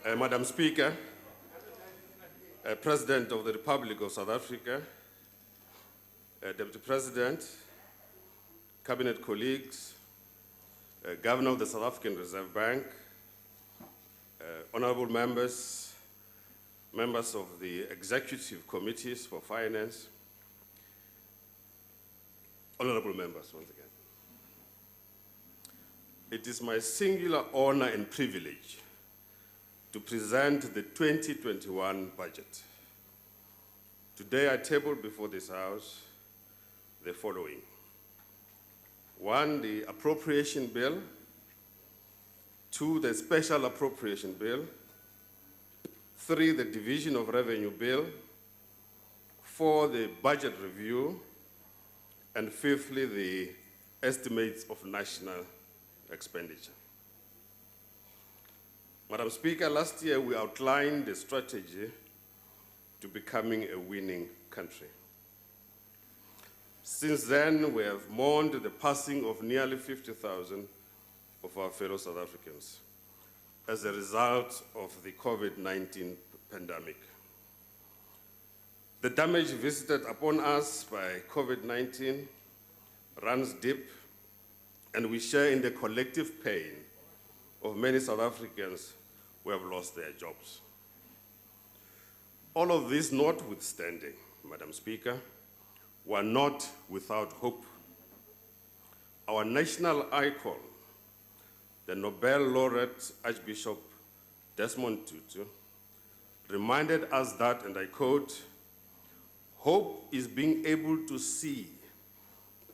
Madam Speaker, President of the Republic of South Africa, Deputy President, Cabinet colleagues, Governor of the South African Reserve Bank, honorable members, members of the executive committees for finance, honorable members once again. It is my singular honor and privilege to present the 2021 budget. Today I table before this House the following. 1, the appropriation bill. 2, the special appropriation bill. 3, the division of revenue bill. 4, the budget review. And 5thly, the estimates of national expenditure. Madam Speaker, last year we outlined the strategy to becoming a winning country. Since then, we have mourned the passing of nearly 50,000 of our fellow South Africans as a result of the COVID-19 pandemic. The damage visited upon us by COVID-19 runs deep, and we share in the collective pain of many South Africans who have lost their jobs. All of this notwithstanding, Madam Speaker, we are not without hope. Our national icon, the Nobel laureate Archbishop Desmond Tutu, reminded us that, and I quote, "Hope is being able to see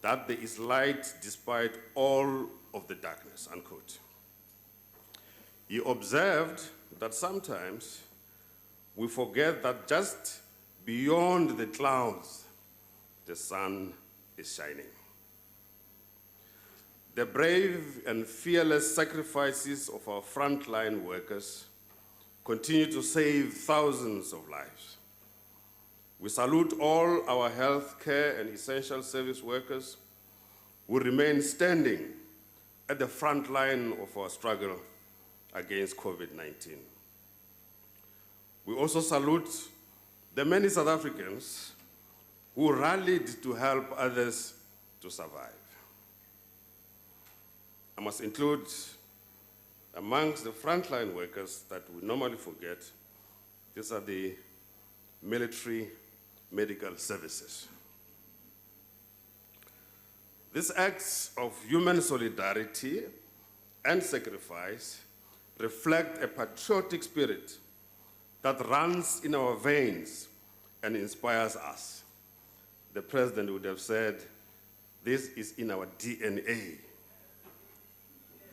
that there is light despite all of the darkness," unquote. He observed that sometimes we forget that just beyond the clouds, the sun is shining. The brave and fearless sacrifices of our frontline workers continue to save thousands of lives. We salute all our health care and essential service workers who remain standing at the front line of our struggle against COVID-19. We also salute the many South Africans who rallied to help others to survive. I must include amongst the frontline workers that we normally forget, these are the military medical services. These acts of human solidarity and sacrifice reflect a patriotic spirit that runs in our veins and inspires us. The President would have said, this is in our DNA.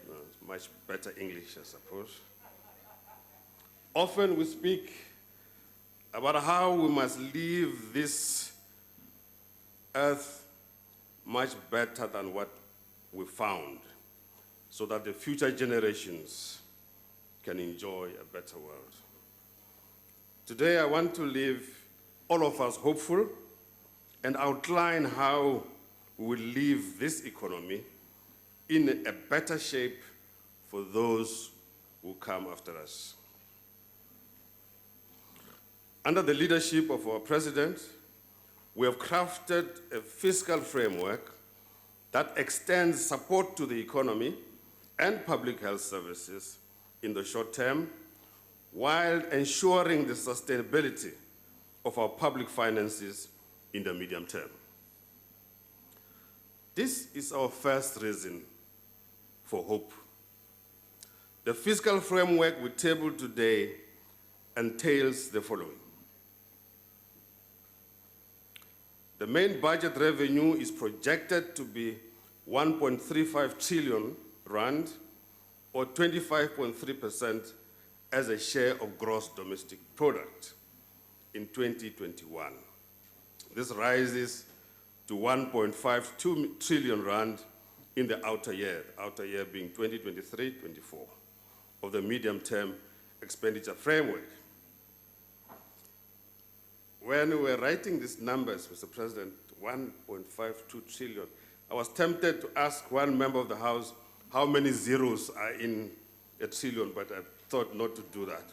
No, it's much better English, I suppose. Often we speak about how we must leave this earth much better than what we found, so that the future generations can enjoy a better world. Today, I want to leave all of us hopeful and outline how we will leave this economy in a better shape for those who come after us. Under the leadership of our President, we have crafted a fiscal framework that extends support to the economy and public health services in the short term, while ensuring the sustainability of our public finances in the medium term. This is our first reason for hope. The fiscal framework we table today entails the following. The main budget revenue is projected to be 1.35 trillion rand, or 25.3% as a share of gross domestic product in 2021. This rises to 1.52 trillion rand in the outer year being 2023-24, of the medium-term expenditure framework. When we were writing these numbers, Mr. President, 1.52 trillion, I was tempted to ask one member of the House how many zeros are in a trillion, but thought not to do that.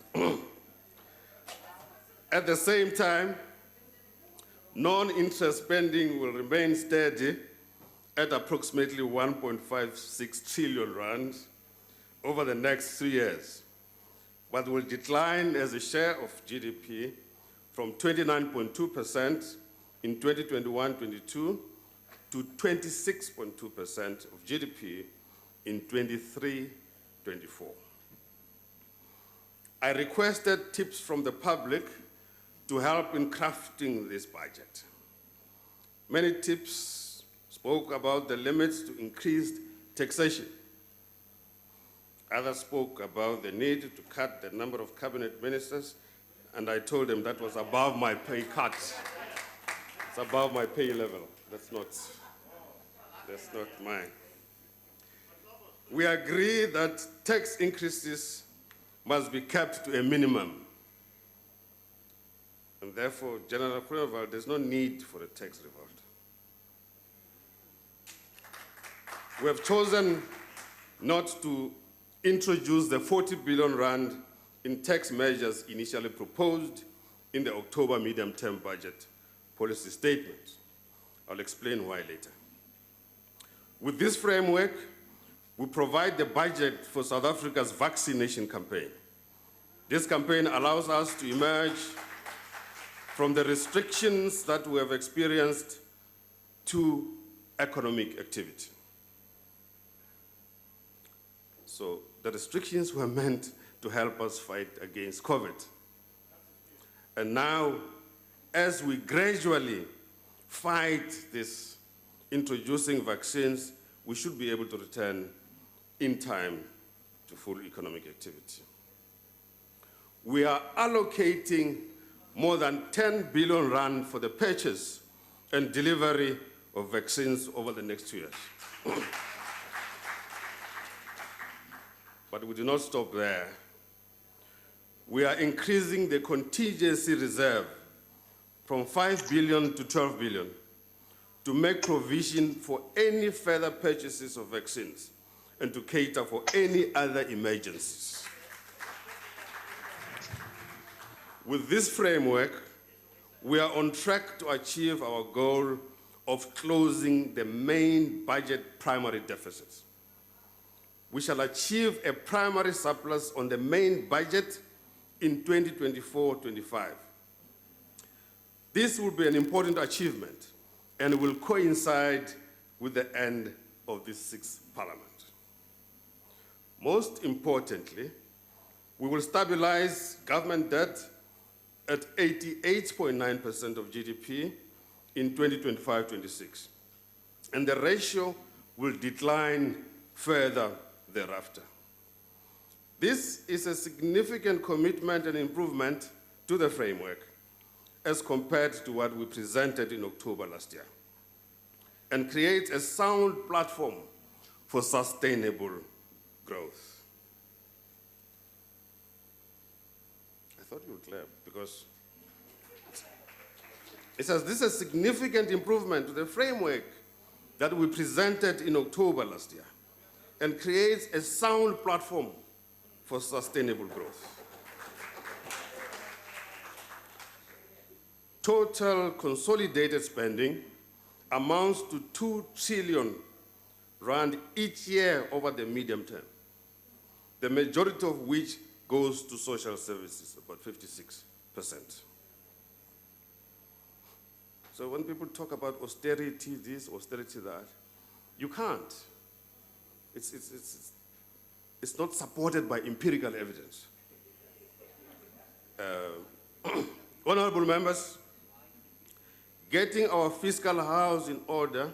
At the same time, non-interest spending will remain steady at approximately 1.56 trillion rand over the next 3 years, but will decline as a share of GDP from 29.2% in 2021-22 to 26.2% of GDP in 23-24. I requested tips from the public to help in crafting this budget. Many tips spoke about the limits to increased taxation. Others spoke about the need to cut the number of cabinet ministers, and I told them that was above my pay cut. It's above my pay level. That's not mine. We agree that tax increases must be kept to a minimum. And therefore, General Kruneval, there's no need for a tax revolt. We have chosen not to introduce the 40 billion rand in tax measures initially proposed in the October medium-term budget policy statement. I'll explain why later. With this framework, we provide the budget for South Africa's vaccination campaign. This campaign allows us to emerge from the restrictions that we have experienced to economic activity. So the restrictions were meant to help us fight against COVID. And now, as we gradually fight this, introducing vaccines, we should be able to return in time to full economic activity. We are allocating more than 10 billion rand for the purchase and delivery of vaccines over the next 2 years. But we do not stop there. We are increasing the contingency reserve from 5 billion to 12 billion to make provision for any further purchases of vaccines and to cater for any other emergencies. With this framework, we are on track to achieve our goal of closing the main budget primary deficits. We shall achieve a primary surplus on the main budget in 2024-25. This will be an important achievement and will coincide with the end of this sixth parliament. Most importantly, we will stabilize government debt at 88.9% of GDP in 2025-26, and the ratio will decline further thereafter. This is a significant commitment and improvement to the framework as compared to what we presented in October last year, and creates a sound platform for sustainable growth. I thought you would clap because it says this is a significant improvement to the framework that we presented in October last year and creates a sound platform for sustainable growth. Total consolidated spending amounts to 2 trillion rand each year over the medium term, the majority of which goes to social services, about 56%. So when people talk about austerity this, austerity that, you can't. It's not supported by empirical evidence. Honorable members, getting our fiscal house in order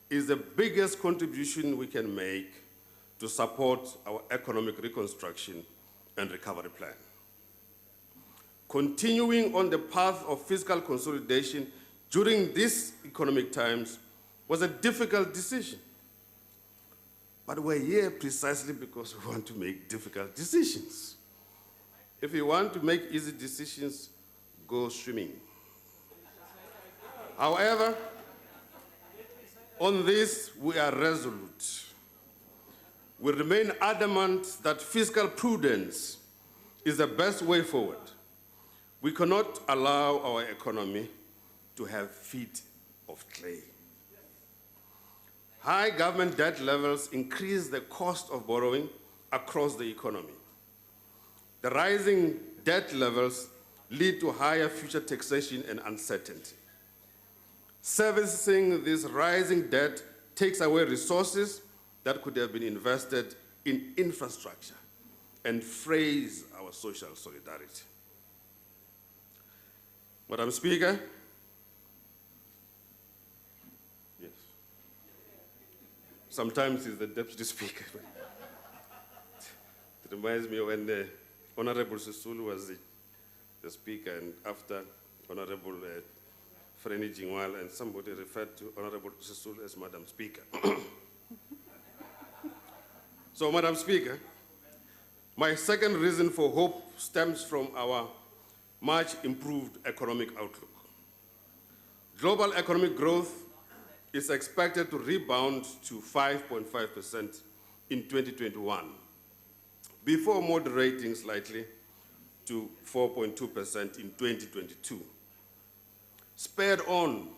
is the biggest contribution we can make to support our economic reconstruction and recovery plan. Continuing on the path of fiscal consolidation during these economic times was a difficult decision. But we're here precisely because we want to make difficult decisions. If you want to make easy decisions, go swimming. However, on this, we are resolute. we remain adamant that fiscal prudence is the best way forward. We cannot allow our economy to have feet of clay. High government debt levels increase the cost of borrowing across the economy. The rising debt levels lead to higher future taxation and uncertainty. Servicing this rising debt takes away resources that could have been invested in infrastructure and frays our social solidarity. Madam Speaker, yes, sometimes it's the Deputy Speaker. It reminds me of when the Honorable Sisulu was the Speaker, and after Honorable Freni Jingwal, and somebody referred to Honorable Sisulu as Madam Speaker. So, Madam Speaker, my second reason for hope stems from our much improved economic outlook. Global economic growth is expected to rebound to 5.5% in 2021, before moderating slightly to 4.2% in 2022, spurred on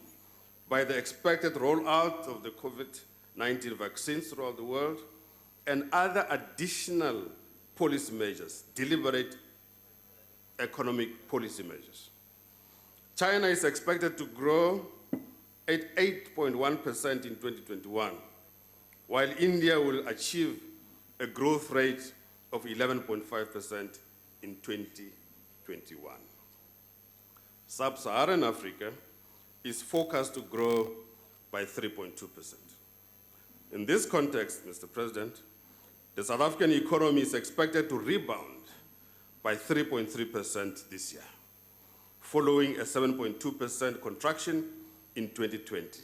by the expected rollout of the COVID-19 vaccines throughout the world and other additional policy measures, deliberate economic policy measures. China is expected to grow at 8.1% in 2021, while India will achieve a growth rate of 11.5% in 2021. Sub-Saharan Africa is forecast to grow by 3.2%. In this context, Mr. President, the South African economy is expected to rebound by 3.3% this year, following a 7.2% contraction in 2020,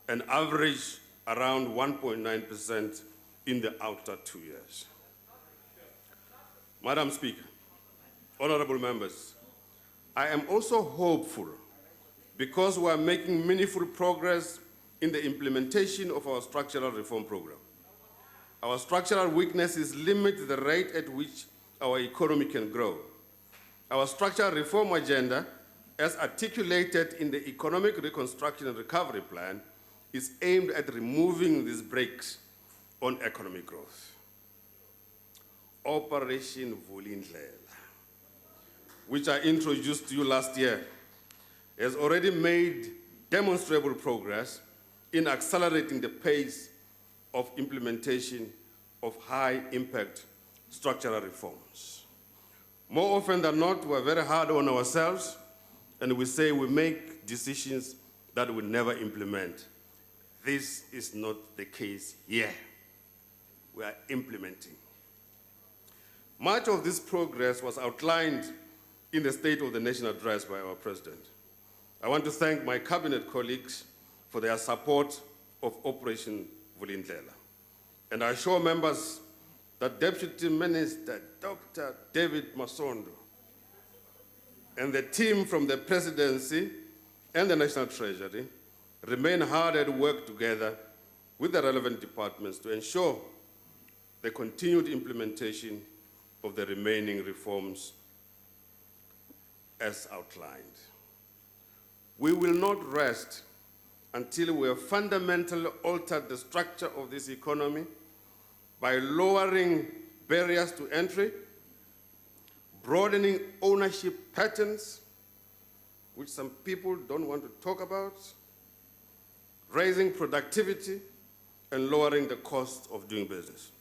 and average around 1.9% in the outer 2 years. Madam Speaker, honorable members, I am also hopeful because we are making meaningful progress in the implementation of our structural reform program. Our structural weaknesses limit the rate at which our economy can grow. Our structural reform agenda, as articulated in the Economic Reconstruction and Recovery Plan, is aimed at removing these brakes on economic growth. Operation Vulindlela, which I introduced to you last year, has already made demonstrable progress in accelerating the pace of implementation of high-impact structural reforms. More often than not, we're very hard on ourselves, and we say we make decisions that we never implement. This is not the case here. We are implementing. Much of this progress was outlined in the State of the Nation address by our President. I want to thank my cabinet colleagues for their support of Operation Vulindlela. And I assure members that Deputy Minister Dr. David Masondo and the team from the Presidency and the National Treasury remain hard at work together with the relevant departments to ensure the continued implementation of the remaining reforms as outlined. We will not rest until we have fundamentally altered the structure of this economy by lowering barriers to entry, broadening ownership patterns, which some people don't want to talk about, raising productivity, and lowering the cost of doing business.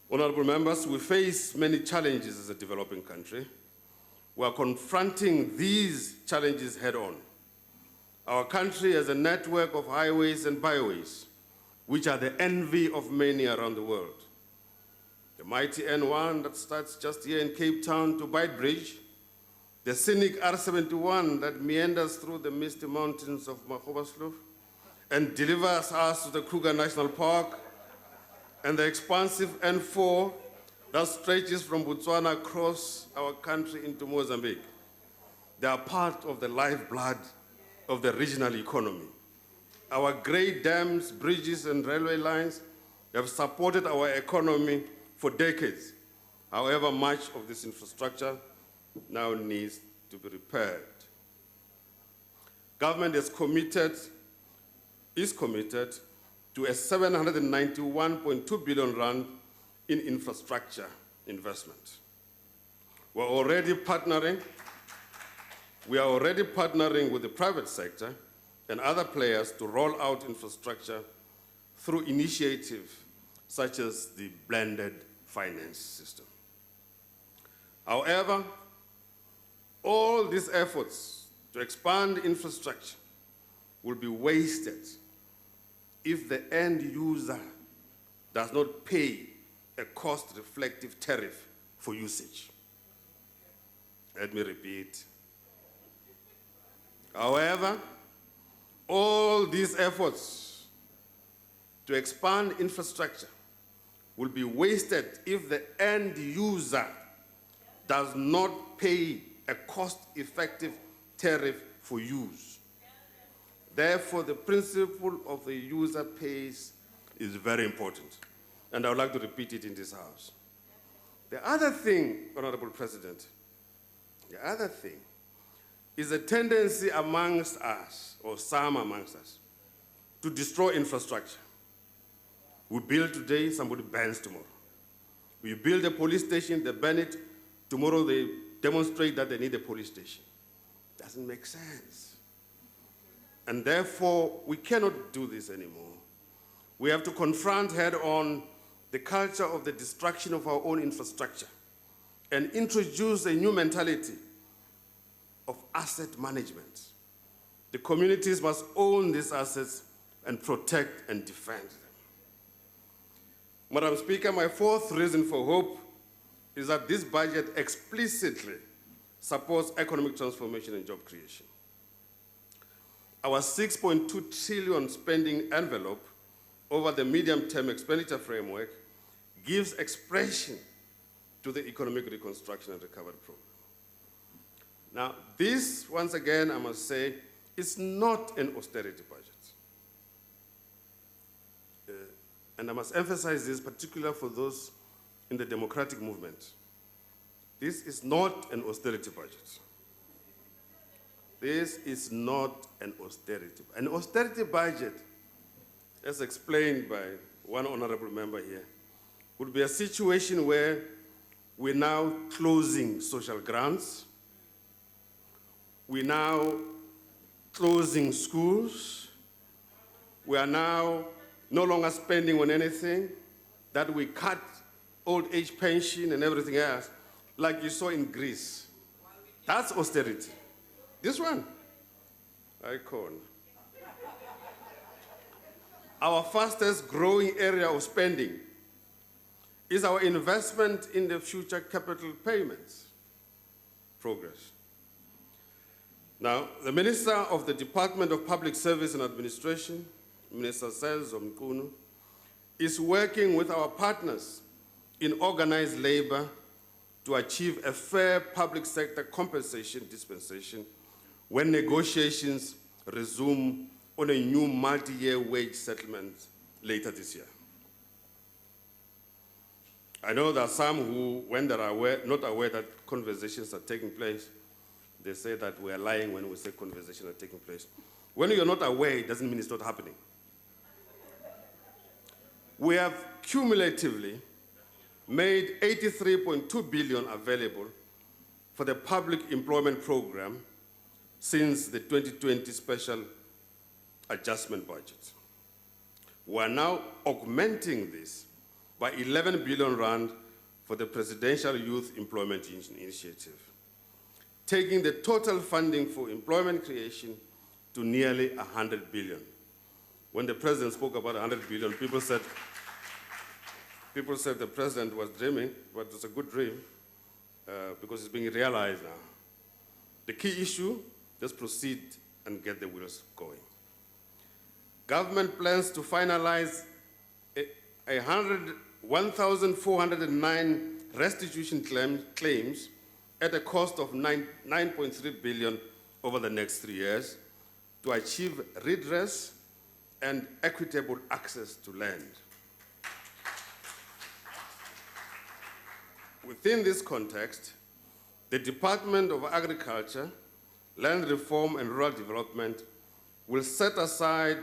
Honorable members, we face many challenges as a developing country. We are confronting these challenges head-on. Our country has a network of highways and byways, which are the envy of many around the world. The mighty N1 that starts just here in Cape Town to Beitbridge, the scenic R71 that meanders through the misty mountains of Mahobaslof and delivers us to the Kruger National Park, and the expansive N4 that stretches from Botswana across our country into Mozambique. They are part of the lifeblood of the regional economy. Our great dams, bridges, and railway lines have supported our economy for decades. However, much of this infrastructure now needs to be repaired. Government is committed to a 791.2 billion rand in infrastructure investment. We are already partnering with the private sector and other players to roll out infrastructure through initiatives such as the blended finance system. However, all these efforts to expand infrastructure will be wasted if the end user does not pay a cost-reflective tariff for usage. Let me repeat. However, all these efforts to expand infrastructure will be wasted if the end user does not pay a cost-effective tariff for use. Therefore, the principle of the user pays is very important, and I would like to repeat it in this House. The other thing, Honorable President, the other thing is a tendency amongst us, or some amongst us, to destroy infrastructure. We build today, somebody bans tomorrow. We build a police station, they ban it, tomorrow they demonstrate that they need a police station. Doesn't make sense. And therefore, we cannot do this anymore. We have to confront head-on the culture of the destruction of our own infrastructure and introduce a new mentality of asset management. The communities must own these assets and protect and defend them. Madam Speaker, my fourth reason for hope is that this budget explicitly supports economic transformation and job creation. Our 6.2 trillion spending envelope over the medium-term expenditure framework gives expression to the economic reconstruction and recovery program. Now, this, once again, I must say, is not an austerity budget. And I must emphasize this, particularly for those in the democratic movement. This is not an austerity budget. This is not an austerity. An austerity budget, as explained by one honorable member here, would be a situation where we're now closing social grants, we're now closing schools, we are now no longer spending on anything, that we cut old age pension and everything else, like you saw in Greece. That's austerity. This one, icon. Our fastest growing area of spending is our investment in the future capital payments progress. Now, the Minister of the Department of Public Service and Administration, Minister Celso Mkunu, is working with our partners in organized labor to achieve a fair public sector compensation dispensation when negotiations resume on a new multi-year wage settlement later this year. I know there are some who, when they are not aware that conversations are taking place, they say that we are lying when we say conversations are taking place. When you're not aware, it doesn't mean it's not happening. We have cumulatively made 83.2 billion available for the public employment program since the 2020 special adjustment budget. We are now augmenting this by 11 billion rand for the Presidential Youth Employment Initiative, taking the total funding for employment creation to nearly 100 billion. When the president spoke about 100 billion, people said the president was dreaming, but it's a good dream because it's being realized now. The key issue, just proceed and get the wheels going. Government plans to finalize 1,409 restitution claims at a cost of 9.3 billion over the next 3 years to achieve redress and equitable access to land. Within this context, the Department of Agriculture, Land Reform and Rural Development will set aside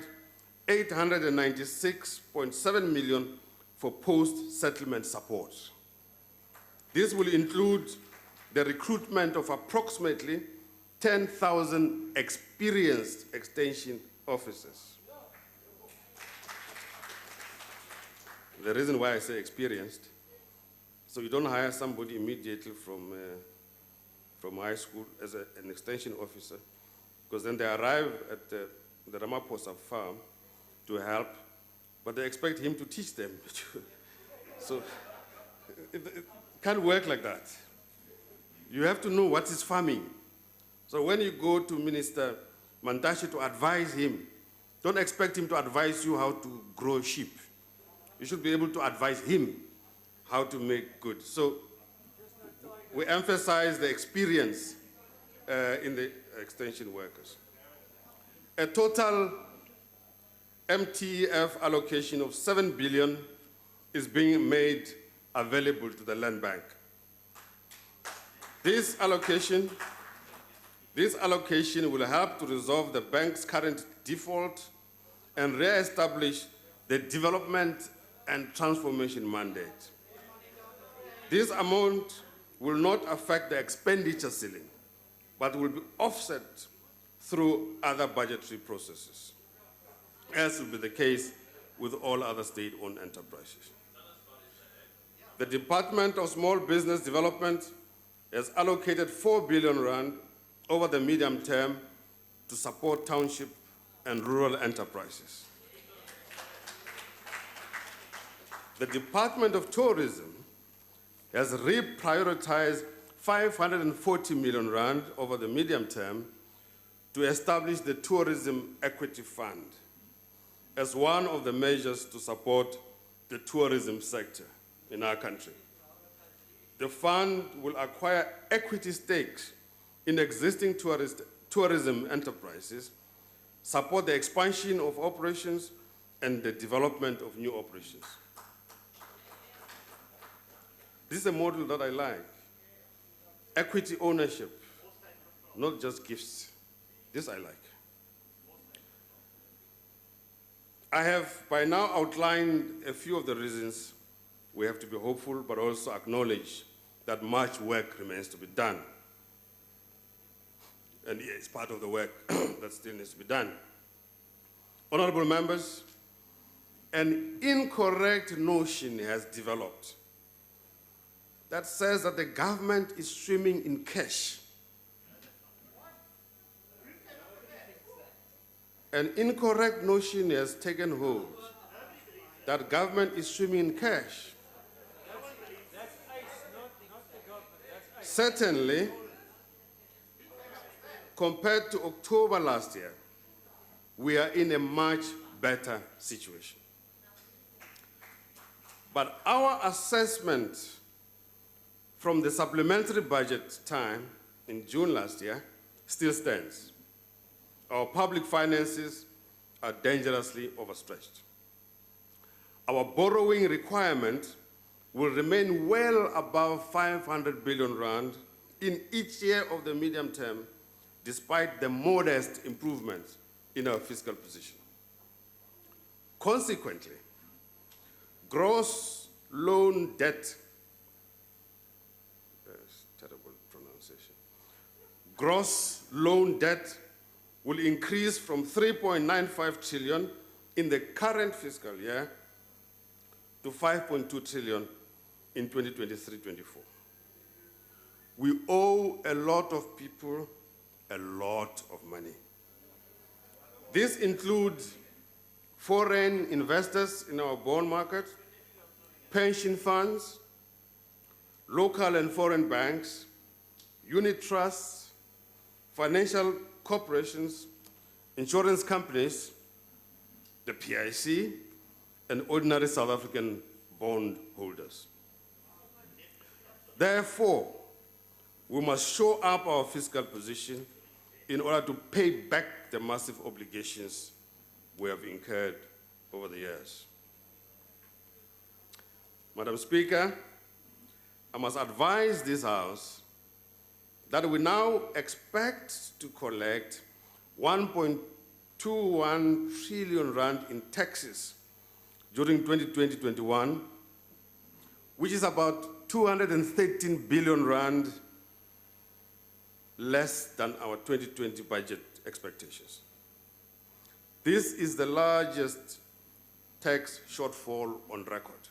896.7 million for post-settlement support. This will include the recruitment of approximately 10,000 experienced extension officers. The reason why I say experienced, so you don't hire somebody immediately from high school as an extension officer, because then they arrive at the Ramaphosa farm to help, but they expect him to teach them. So it can't work like that. You have to know what is farming. So when you go to Minister Mantashe to advise him, don't expect him to advise you how to grow sheep. You should be able to advise him how to make good. So we emphasize the experience in the extension workers. A total MTEF allocation of 7 billion is being made available to the Land Bank. This allocation will help to resolve the bank's current default and re-establish the development and transformation mandate. This amount will not affect the expenditure ceiling, but will be offset through other budgetary processes, as will be the case with all other state-owned enterprises. The Department of Small Business Development has allocated 4 billion rand over the medium term to support township and rural enterprises. The Department of Tourism has reprioritized 540 million rand over the medium term to establish the Tourism Equity Fund as one of the measures to support the tourism sector in our country. The fund will acquire equity stakes in existing tourism enterprises, support the expansion of operations, and the development of new operations. This is a model that I like. Equity ownership, not just gifts. This I like. I have by now outlined a few of the reasons we have to be hopeful, but also acknowledge that much work remains to be done. And it's part of the work that still needs to be done. Honorable members, an incorrect notion has developed that says that the government is swimming in cash. An incorrect notion has taken hold that government is swimming in cash. Certainly, compared to October last year, we are in a much better situation. But our assessment from the supplementary budget time in June last year still stands. Our public finances are dangerously overstretched. Our borrowing requirement will remain well above 500 billion rand in each year of the medium term, despite the modest improvements in our fiscal position. Consequently, gross loan debt, terrible pronunciation, gross loan debt will increase from 3.95 trillion in the current fiscal year to 5.2 trillion in 2023-24. We owe a lot of people a lot of money. This includes foreign investors in our bond market, pension funds, local and foreign banks, unit trusts, financial corporations, insurance companies, the PIC, and ordinary South African bond holders. Therefore, we must shore up our fiscal position in order to pay back the massive obligations we have incurred over the years. Madam Speaker, I must advise this House that we now expect to collect 1.21 trillion rand in taxes during 2020-21, which is about 213 billion rand less than our 2020 budget expectations. This is the largest tax shortfall on record.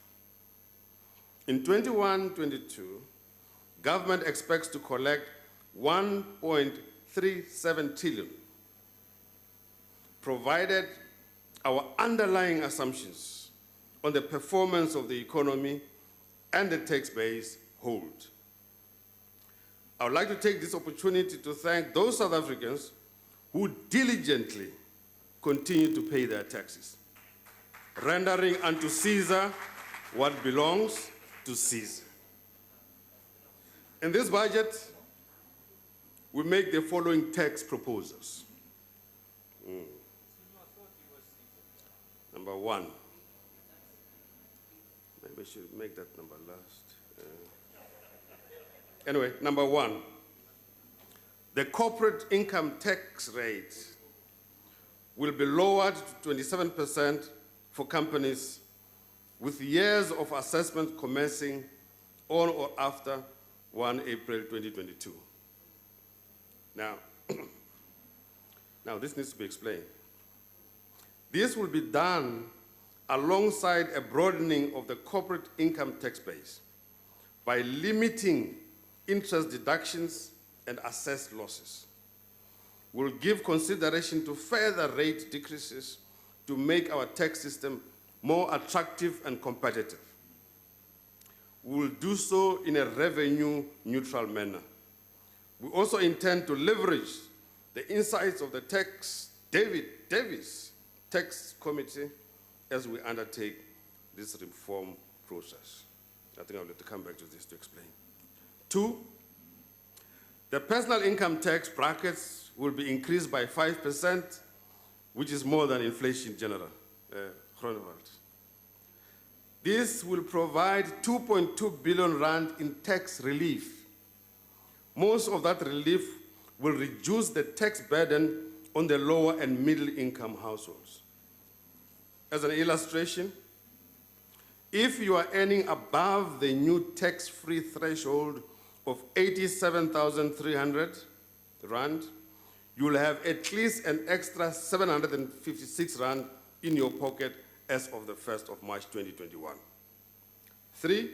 In 21-22, government expects to collect 1.37 trillion, provided our underlying assumptions on the performance of the economy and the tax base hold. I would like to take this opportunity to thank those South Africans who diligently continue to pay their taxes, rendering unto Caesar what belongs to Caesar. In this budget, we make the following tax proposals. Number one, maybe I should make that number last. Anyway, number one, the corporate income tax rate will be lowered to 27% for companies with years of assessment commencing on or after 1 April 2022. Now, this needs to be explained. This will be done alongside a broadening of the corporate income tax base by limiting interest deductions and assessed losses. We'll give consideration to further rate decreases to make our tax system more attractive and competitive. We will do so in a revenue-neutral manner. We also intend to leverage the insights of the Davis Tax Committee as we undertake this reform process. I think I'll have to come back to this to explain. Two, the personal income tax brackets will be increased by 5%, which is more than inflation in general. Groenewald. This will provide 2.2 billion rand in tax relief. Most of that relief will reduce the tax burden on the lower and middle income households. As an illustration, if you are earning above the new tax-free threshold of 87,300 rand, you will have at least an extra 756 rand in your pocket as of the 1st of March 2021. Three,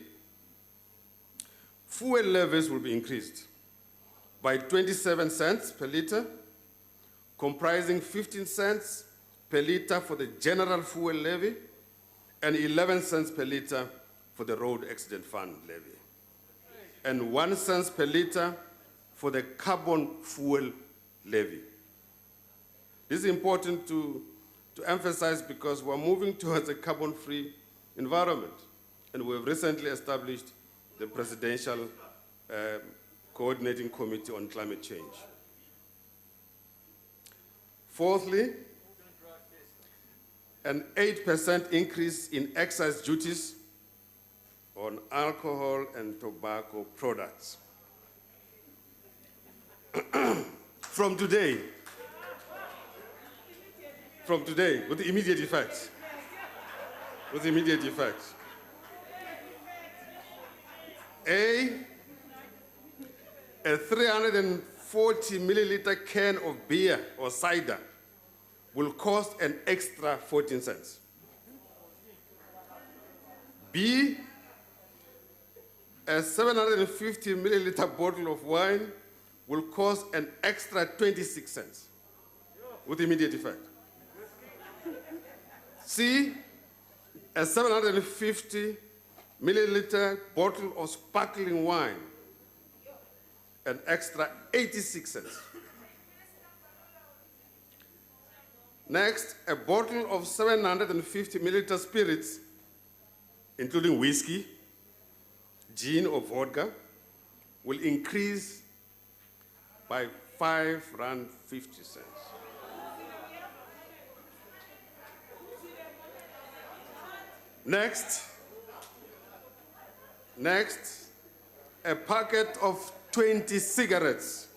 fuel levies will be increased by 27 cents per litre, comprising 15 cents per litre for the general fuel levy and 11 cents per litre for the road accident fund levy, and 1 cent per litre for the carbon fuel levy. This is important to emphasize because we're moving towards a carbon-free environment, and we have recently established the Presidential Coordinating Committee on Climate Change. Fourthly, an 8% increase in excise duties on alcohol and tobacco products. From today, with the immediate effect. With immediate effect. A 340 milliliter can of beer or cider will cost an extra 14 cents. B, a 750 milliliter bottle of wine will cost an extra 26 cents with immediate effect. C, a 750 milliliter bottle of sparkling wine, an extra 86 cents. Next, a bottle of 750 milliliter spirits, including whiskey, gin or vodka, will increase by 5.50 rand. Next, a packet of 20 cigarettes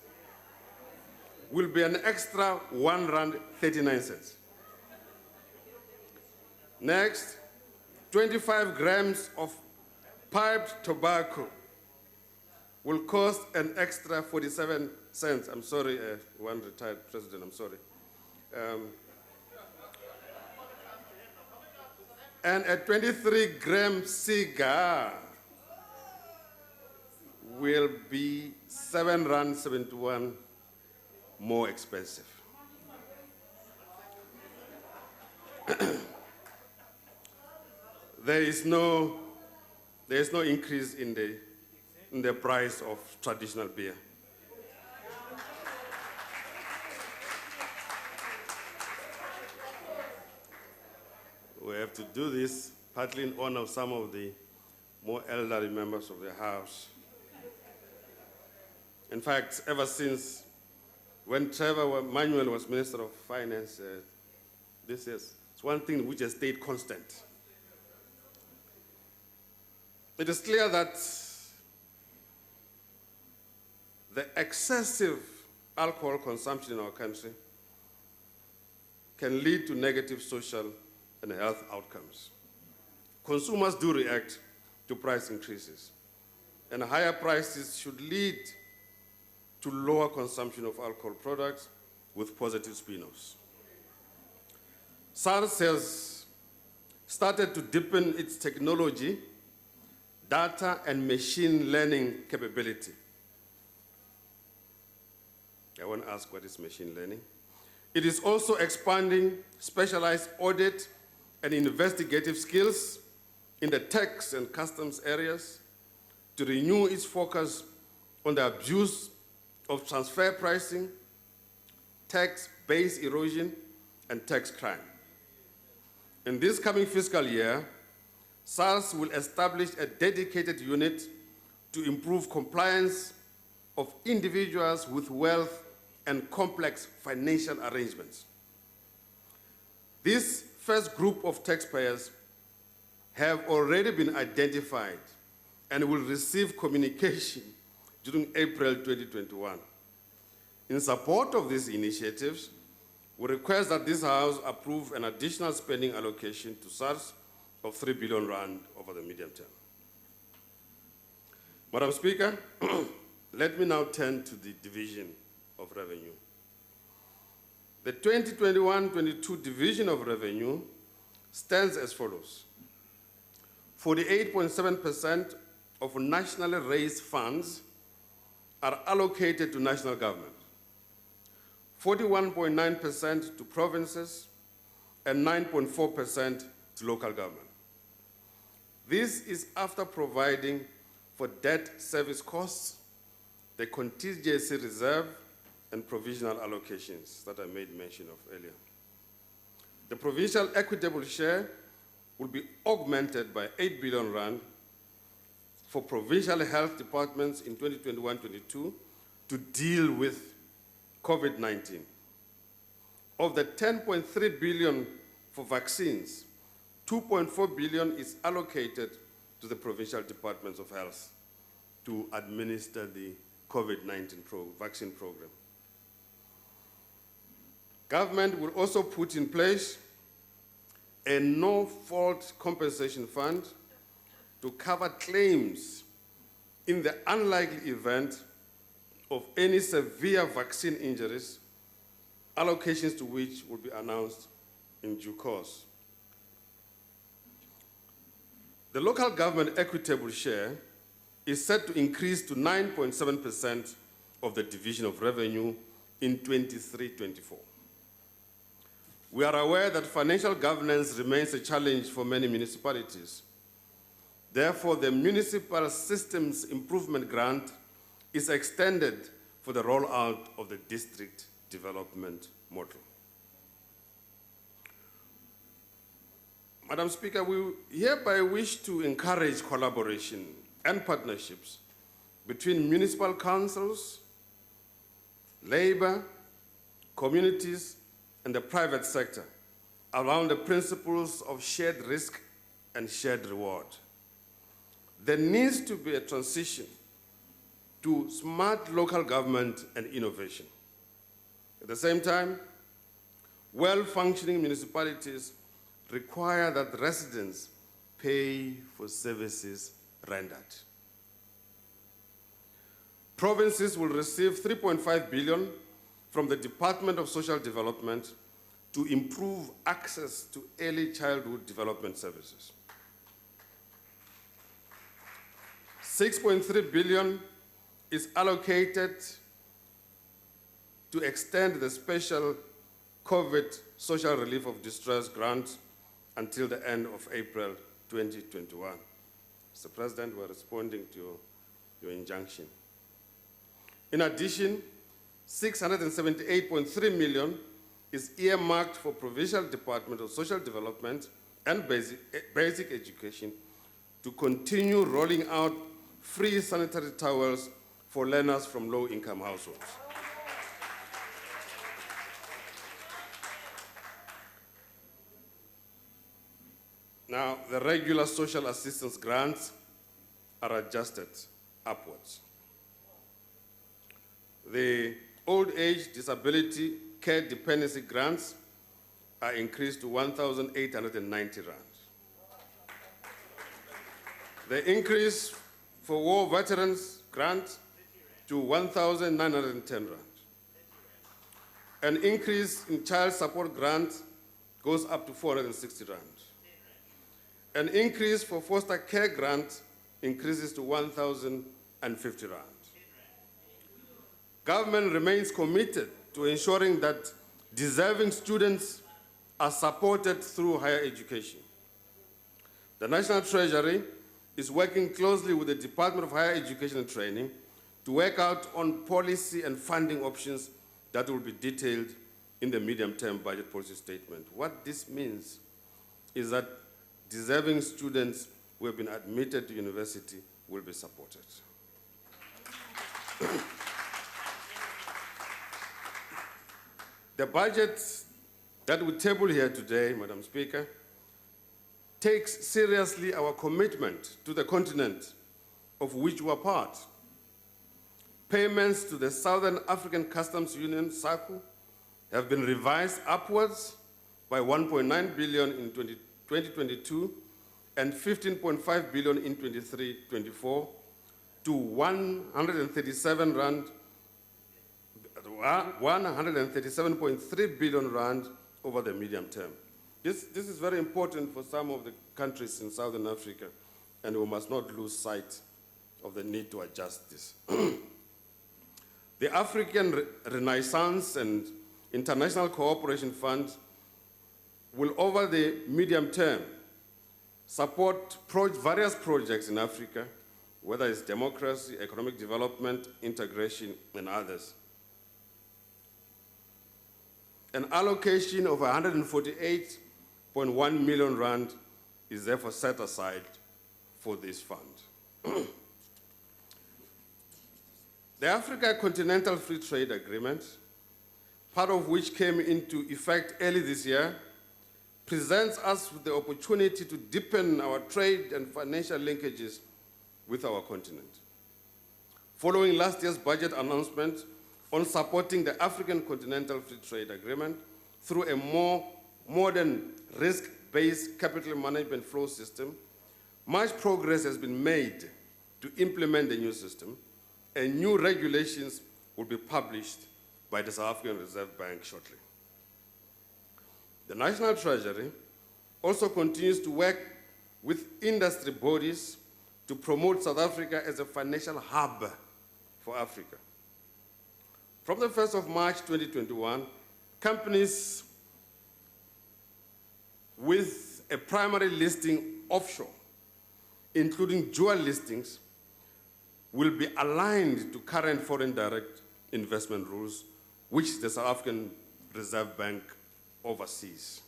will be an extra R1.39. Next, 25 grams of piped tobacco will cost an extra 47 cents. I'm sorry, one retired president, I'm sorry. And a 23-gram cigar will be R7.71 more expensive. There is no increase in the price of traditional beer. We have to do this partly in honor of some of the more elderly members of the House. In fact, ever since when Trevor Manuel was Minister of Finance, this is one thing which has stayed constant. It is clear that the excessive alcohol consumption in our country can lead to negative social and health outcomes. Consumers do react to price increases, and higher prices should lead to lower consumption of alcohol products with positive spin-offs. SARS has started to deepen its technology, data, and machine learning capability. I want to ask, what is machine learning? It is also expanding specialized audit and investigative skills in the tax and customs areas to renew its focus on the abuse of transfer pricing, tax base erosion, and tax crime. In this coming fiscal year, SARS will establish a dedicated unit to improve compliance of individuals with wealth and complex financial arrangements. This first group of taxpayers have already been identified and will receive communication during April 2021. In support of these initiatives, we request that this House approve an additional spending allocation to SARS of R3 billion over the medium term. Madam Speaker, let me now turn to the division of revenue. The 2021-22 division of revenue stands as follows. 48.7% of nationally raised funds are allocated to national government, 41.9% to provinces, and 9.4% to local government. This is after providing for debt service costs, the contingency reserve, and provisional allocations that I made mention of earlier. The provincial equitable share will be augmented by R8 billion for provincial health departments in 2021-22 to deal with COVID-19. Of the 10.3 billion for vaccines, 2.4 billion is allocated to the provincial departments of health to administer the COVID-19 vaccine program. Government will also put in place a no-fault compensation fund to cover claims in the unlikely event of any severe vaccine injuries, allocations to which will be announced in due course. The local government equitable share is set to increase to 9.7% of the division of revenue in 23-24. We are aware that financial governance remains a challenge for many municipalities. Therefore, the Municipal Systems Improvement Grant is extended for the rollout of the district development model. Madam Speaker, we hereby wish to encourage collaboration and partnerships between municipal councils, labor, communities, and the private sector around the principles of shared risk and shared reward. There needs to be a transition to smart local government and innovation. At the same time, well-functioning municipalities require that residents pay for services rendered. Provinces will receive 3.5 billion from the Department of Social Development to improve access to early childhood development services. 6.3 billion is allocated to extend the special COVID Social Relief of Distress grant until the end of April 2021. Mr. President, we're responding to your injunction. In addition, 678.3 million is earmarked for Provincial Department of Social Development and Basic Education to continue rolling out free sanitary towels for learners from low-income households. Now, the regular social assistance grants are adjusted upwards. The old age disability care dependency grants are increased to 1,890 rand. The increase for war veterans grant to 1,910 rand. An increase in child support grant goes up to 460 rand. An increase for foster care grant increases to 1,050 rand. Government remains committed to ensuring that deserving students are supported through higher education. The National Treasury is working closely with the Department of Higher Education and Training to work out on policy and funding options that will be detailed in the medium-term budget policy statement. What this means is that deserving students who have been admitted to university will be supported. The budget that we table here today, Madam Speaker, takes seriously our commitment to the continent of which we are part. Payments to the Southern African Customs Union, SACU, have been revised upwards by 1.9 billion in 2022 and 15.5 billion in 23-24 to 137.3 billion rand over the medium term. This is very important for some of the countries in Southern Africa, and we must not lose sight of the need to adjust this. The African Renaissance and International Cooperation Fund will, over the medium term, support various projects in Africa, whether it's democracy, economic development, integration, and others. An allocation of 148.1 million rand is therefore set aside for this fund. The Africa Continental Free Trade Agreement, part of which came into effect early this year, presents us with the opportunity to deepen our trade and financial linkages with our continent. Following last year's budget announcement on supporting the African Continental Free Trade Agreement through a more modern risk-based capital management flow system, much progress has been made to implement the new system, and new regulations will be published by the South African Reserve Bank shortly. The National Treasury also continues to work with industry bodies to promote South Africa as a financial hub for Africa. From the 1st of March 2021, companies with a primary listing offshore, including dual listings, will be aligned to current foreign direct investment rules, which the South African Reserve Bank overseas.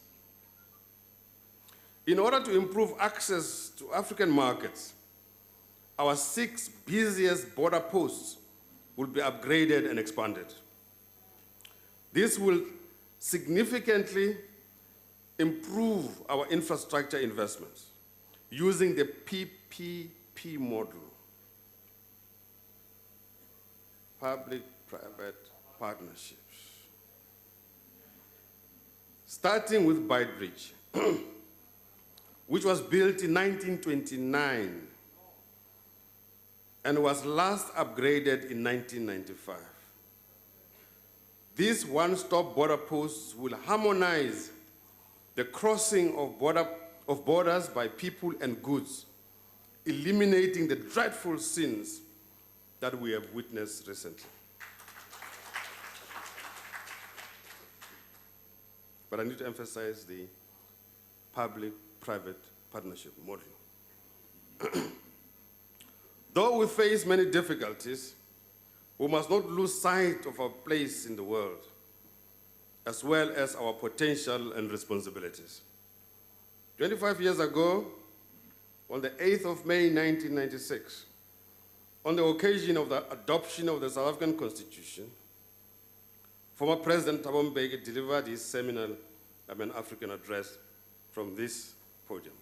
In order to improve access to African markets, our 6 busiest border posts will be upgraded and expanded. This will significantly improve our infrastructure investments using the PPP model. public-private partnerships. Starting with Beitbridge, which was built in 1929 and was last upgraded in 1995. These one-stop border posts will harmonize the crossing of borders by people and goods, eliminating the dreadful sins that we have witnessed recently. But I need to emphasize the public-private partnership model. Though we face many difficulties, we must not lose sight of our place in the world, as well as our potential and responsibilities. 25 years ago, on the 8th of May 1996, on the occasion of the adoption of the South African Constitution, former President Thabo Mbeki delivered his seminal African address from this podium.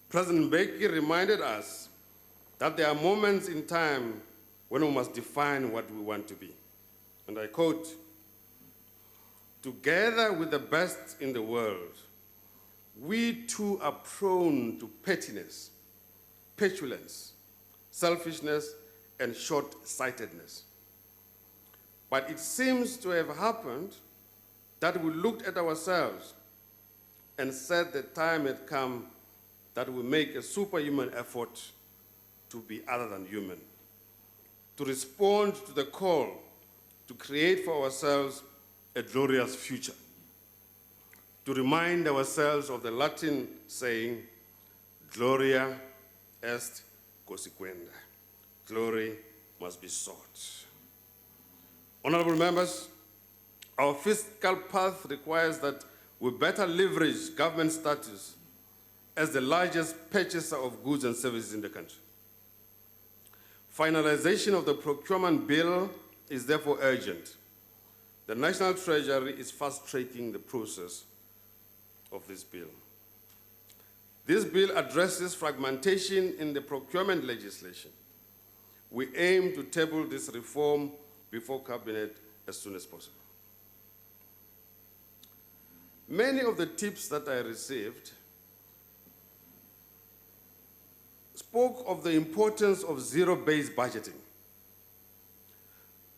President Mbeki reminded us that there are moments in time when we must define what we want to be. And I quote, "Together with the best in the world, we too are prone to pettiness, petulance, selfishness, and short-sightedness. But it seems to have happened that we looked at ourselves and said the time had come that we make a superhuman effort to be other than human, to respond to the call to create for ourselves a glorious future, to remind ourselves of the Latin saying, gloria est consequenda, glory must be sought." Honorable members, our fiscal path requires that we better leverage government status as the largest purchaser of goods and services in the country. Finalization of the procurement bill is therefore urgent. The National Treasury is fast-tracking the process of this bill. This bill addresses fragmentation in the procurement legislation. We aim to table this reform before Cabinet as soon as possible. Many of the tips that I received spoke of the importance of zero-based budgeting.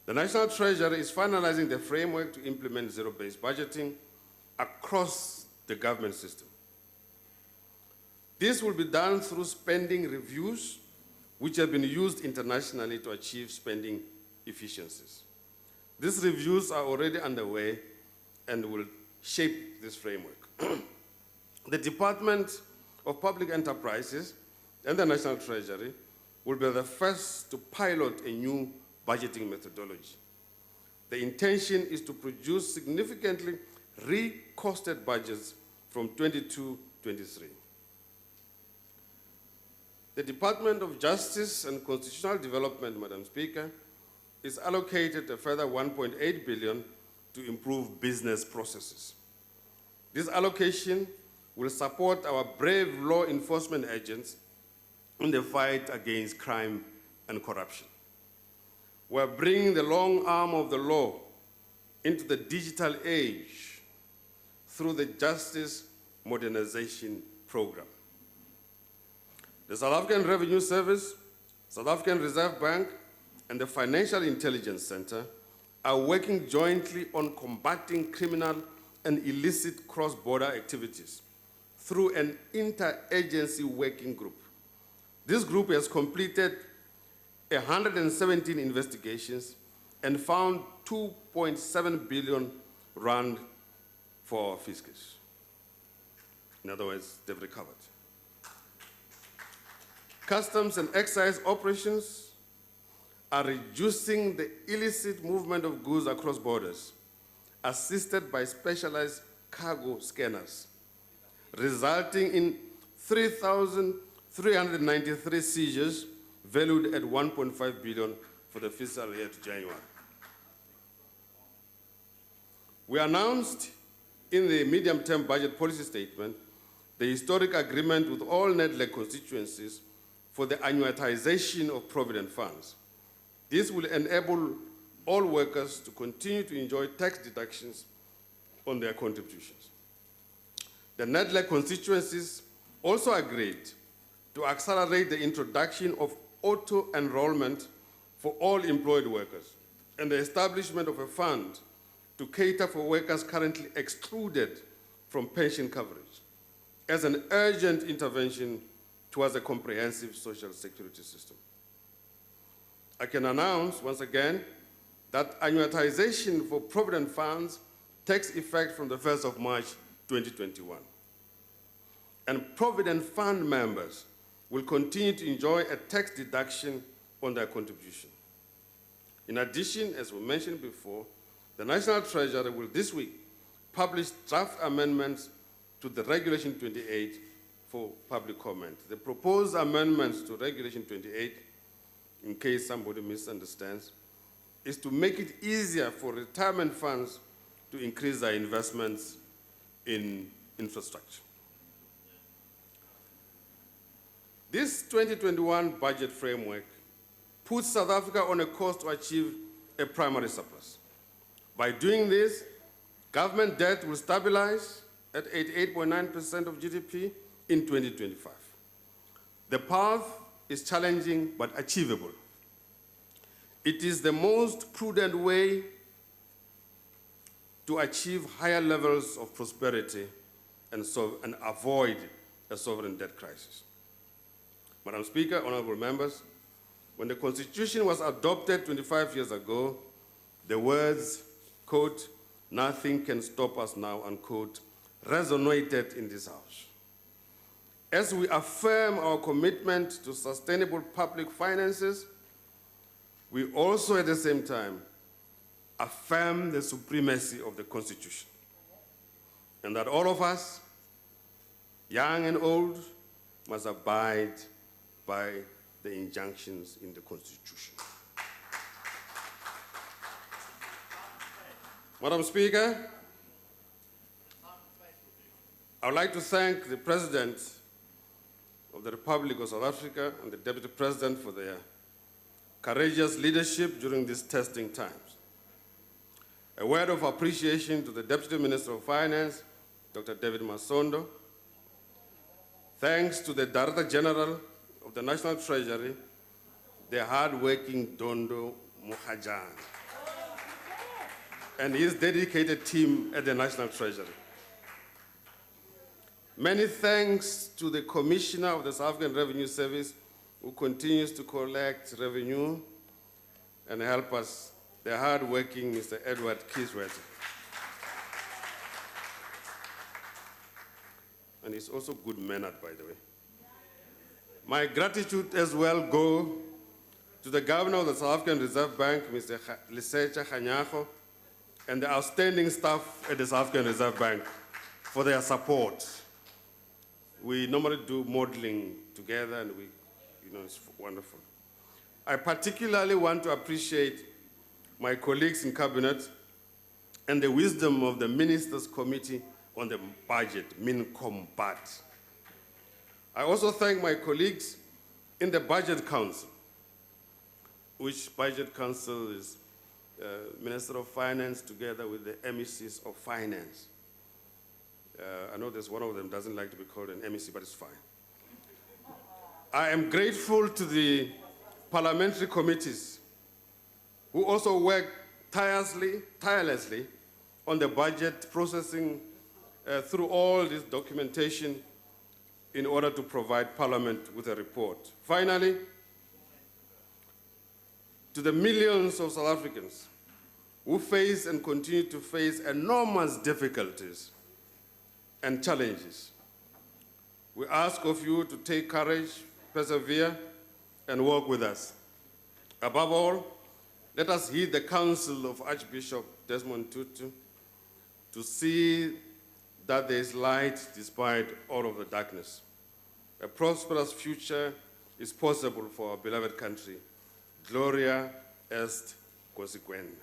The National Treasury is finalizing the framework to implement zero-based budgeting across the government system. This will be done through spending reviews, which have been used internationally to achieve spending efficiencies. These reviews are already underway and will shape this framework. The Department of Public Enterprises and the National Treasury will be the first to pilot a new budgeting methodology. The intention is to produce significantly recosted budgets from 22-23. The Department of Justice and Constitutional Development, Madam Speaker, is allocated a further 1.8 billion to improve business processes. This allocation will support our brave law enforcement agents in the fight against crime and corruption. We're bringing the long arm of the law into the digital age through the Justice Modernization Program. The South African Revenue Service, South African Reserve Bank, and the Financial Intelligence Center are working jointly on combating criminal and illicit cross-border activities through an inter-agency working group. This group has completed 117 investigations and found 2.7 billion rand for our fiscals. In other words, they've recovered. Customs and excise operations are reducing the illicit movement of goods across borders, assisted by specialized cargo scanners, resulting in 3,393 seizures valued at 1.5 billion for the fiscal year to January. We announced in the medium-term budget policy statement the historic agreement with all NEDLEC constituencies for the annuitization of provident funds. This will enable all workers to continue to enjoy tax deductions on their contributions. The NEDLAC constituencies also agreed to accelerate the introduction of auto-enrollment for all employed workers and the establishment of a fund to cater for workers currently excluded from pension coverage as an urgent intervention towards a comprehensive social security system. I can announce once again that annuitization for provident funds takes effect from the 1st of March 2021. And provident fund members will continue to enjoy a tax deduction on their contribution. In addition, as we mentioned before, the National Treasury will this week publish draft amendments to the Regulation 28 for public comment. The proposed amendments to Regulation 28, in case somebody misunderstands, is to make it easier for retirement funds to increase their investments in infrastructure. This 2021 budget framework puts South Africa on a course to achieve a primary surplus. By doing this, government debt will stabilize at 88.9% of GDP in 2025. The path is challenging but achievable. It is the most prudent way to achieve higher levels of prosperity and avoid a sovereign debt crisis. Madam Speaker, honorable members, when the Constitution was adopted 25 years ago, the words, quote, "Nothing can stop us now," unquote, resonated in this House. As we affirm our commitment to sustainable public finances, we also at the same time affirm the supremacy of the Constitution, and that all of us, young and old, must abide by the injunctions in the Constitution. Madam Speaker, I would like to thank the President of the Republic of South Africa and the Deputy President for their courageous leadership during these testing times. A word of appreciation to the Deputy Minister of Finance, Dr. David Masondo. Thanks to the Director General of the National Treasury, the hard-working Dondo Muhajan, and his dedicated team at the National Treasury. Many thanks to the Commissioner of the South African Revenue Service, who continues to collect revenue and help us, the hard-working Mr. Edward Kiswet. And he's also good-mannered, by the way. My gratitude as well go to the Governor of the South African Reserve Bank, Mr. Lisecha Kganyago, and the outstanding staff at the South African Reserve Bank for their support. We normally do modeling together, and it's wonderful. I particularly want to appreciate my colleagues in Cabinet and the wisdom of the Ministers' Committee on the Budget, MINCOM-BUD. I also thank my colleagues in the Budget Council, which Budget Council is Minister of Finance together with the MECs of Finance. I know there's one of them doesn't like to be called an MEC, but it's fine. I am grateful to the parliamentary committees who also work tirelessly on the budget processing through all this documentation in order to provide Parliament with a report. Finally, to the millions of South Africans who face and continue to face enormous difficulties and challenges, we ask of you to take courage, persevere, and work with us. Above all, let us heed the counsel of Archbishop Desmond Tutu to see that there is light despite all of the darkness. A prosperous future is possible for our beloved country. Gloria est consequent.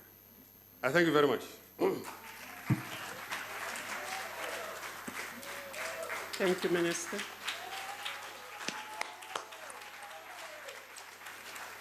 I thank you very much. Thank you, Minister.